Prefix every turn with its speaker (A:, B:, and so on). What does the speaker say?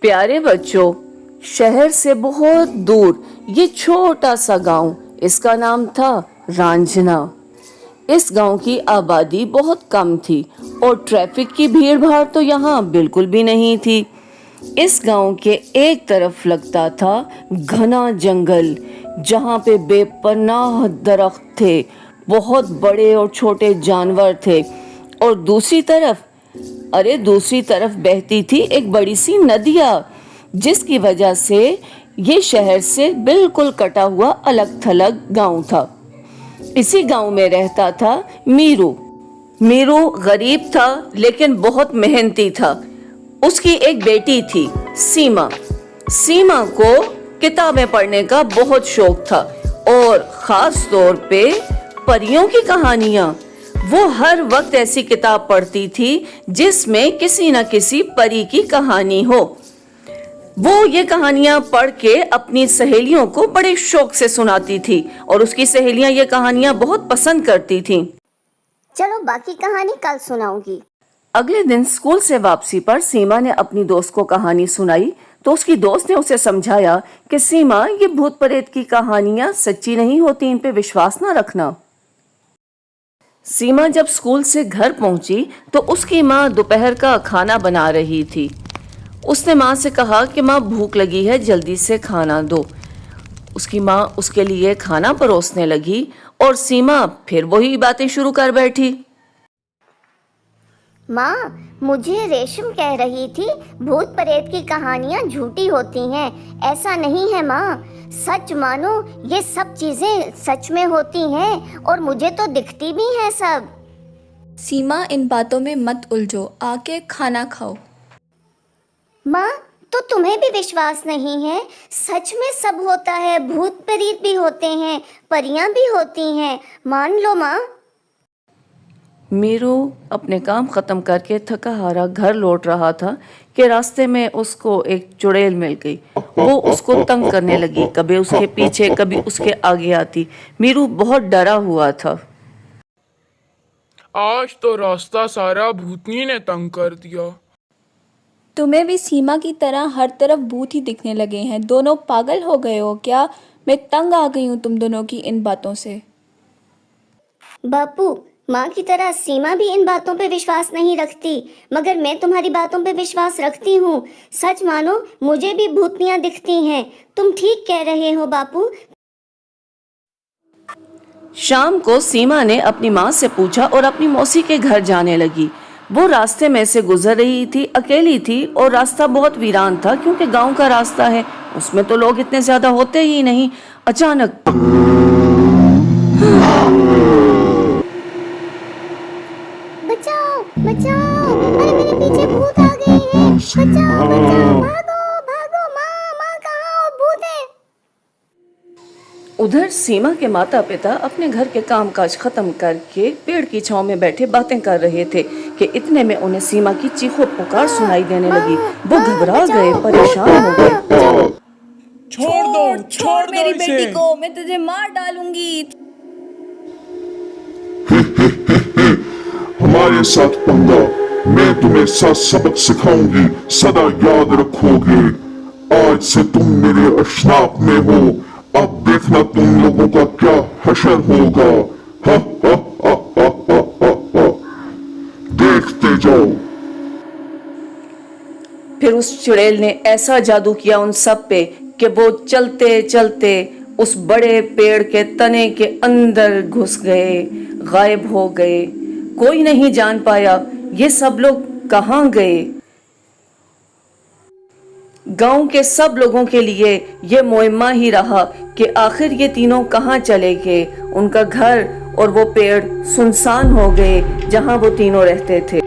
A: प्यारे बच्चों, शहर से बहुत दूर ये छोटा सा गांव, इसका नाम था रांझना। इस गांव की आबादी बहुत कम थी और ट्रैफिक की भीड़ भाड़ तो यहाँ बिल्कुल भी नहीं थी। इस गांव के एक तरफ लगता था घना जंगल, जहाँ पे बेपनाह दरख्त थे, बहुत बड़े और छोटे जानवर थे, और दूसरी तरफ बहती थी एक बड़ी सी नदिया, जिसकी वजह से ये शहर से बिल्कुल कटा हुआ अलग थलग गांव था। इसी गांव में रहता था मीरू। मीरू गरीब था लेकिन बहुत मेहनती था। उसकी एक बेटी थी सीमा। सीमा को किताबें पढ़ने का बहुत शौक था और खास तौर पे परियों की कहानियां। वो हर वक्त ऐसी किताब पढ़ती थी जिसमें किसी न किसी परी की कहानी हो। वो ये कहानियां पढ़ के अपनी सहेलियों को बड़े शौक से सुनाती थी और उसकी सहेलियां ये कहानियां बहुत पसंद करती थीं।
B: चलो बाकी कहानी कल सुनाऊंगी।
A: अगले दिन स्कूल से वापसी पर सीमा ने अपनी दोस्त को कहानी सुनाई तो उसकी दोस्त ने उसे समझाया कि सीमा, ये भूत प्रेत की कहानियां सच्ची नहीं होती, इन पे विश्वास न रखना। सीमा जब स्कूल से घर पहुंची तो उसकी माँ दोपहर का खाना बना रही थी। उसने माँ से कहा कि माँ, भूख लगी है, जल्दी से खाना दो। उसकी माँ उसके लिए खाना परोसने लगी और सीमा फिर वही बातें शुरू कर बैठी।
B: माँ, मुझे रेशम कह रही थी भूत प्रेत की कहानियाँ झूठी होती हैं। ऐसा नहीं है माँ, सच मानो, ये सब चीजें सच में होती हैं और मुझे तो दिखती भी हैं सब।
C: सीमा, इन बातों में मत उलझो, आके खाना खाओ।
B: माँ, तो तुम्हें भी विश्वास नहीं है? सच में सब होता है, भूत प्रेत भी होते हैं, परियां भी होती हैं, मान लो माँ।
A: मीरू अपने काम खत्म करके थका हारा घर लौट रहा था कि रास्ते में उसको एक चुड़ैल मिल गई। वो उसको तंग करने लगी, कभी उसके पीछे कभी उसके आगे आती। मीरू बहुत डरा हुआ था।
D: आज तो रास्ता सारा भूतनी ने तंग कर दिया।
C: तुम्हें भी सीमा की तरह हर तरफ भूत ही दिखने लगे हैं। दोनों पागल हो गए हो क्या? मैं तंग आ गई हूँ तुम दोनों की इन बातों से।
B: बापू, माँ की तरह सीमा भी इन बातों पे विश्वास नहीं रखती, मगर मैं तुम्हारी बातों पे विश्वास रखती हूँ। सच मानो, मुझे भी भूतनियाँ दिखती हैं। तुम ठीक कह रहे हो बापू।
A: शाम को सीमा ने अपनी माँ से पूछा और अपनी मौसी के घर जाने लगी। वो रास्ते में से गुजर रही थी, अकेली थी और रास्ता बहुत वीरान था क्योंकि गांव का रास्ता है, उसमें तो लोग इतने ज्यादा होते ही नहीं। अचानक
B: बचाओ बचाओ, अरे मेरे पीछे भूत आ गए हैं। बचाओ बचाओ, भागो भागो, माँ माँ कहाँ हो? भूत है।
A: उधर सीमा के माता पिता अपने घर के कामकाज खत्म करके पेड़ की छांव में बैठे बातें कर रहे थे कि इतने में उन्हें सीमा की चीखों पुकार सुनाई देने लगी। वो घबरा गए, परेशान हो गए।
D: छोड़
C: मेरी बेटी को, मैं तुझे मार डालूंगी।
E: हमारे साथ पंगा, मैं तुम्हें सबक सिखाऊंगी, सदा याद रखोगे। आज से तुम मेरे अशनाप में हो, अब देखना तुम लोगों का क्या हशर होगा। हा हा हा हा हा हा हा। देखते जाओ।
A: फिर उस चुड़ैल ने ऐसा जादू किया उन सब पे कि वो चलते चलते उस बड़े पेड़ के तने के अंदर घुस गए, गायब हो गए। कोई नहीं जान पाया ये सब लोग कहाँ गए। गांव के सब लोगों के लिए ये मुइम्मा ही रहा कि आखिर ये तीनों कहाँ चले गए। उनका घर और वो पेड़ सुनसान हो गए जहां वो तीनों रहते थे।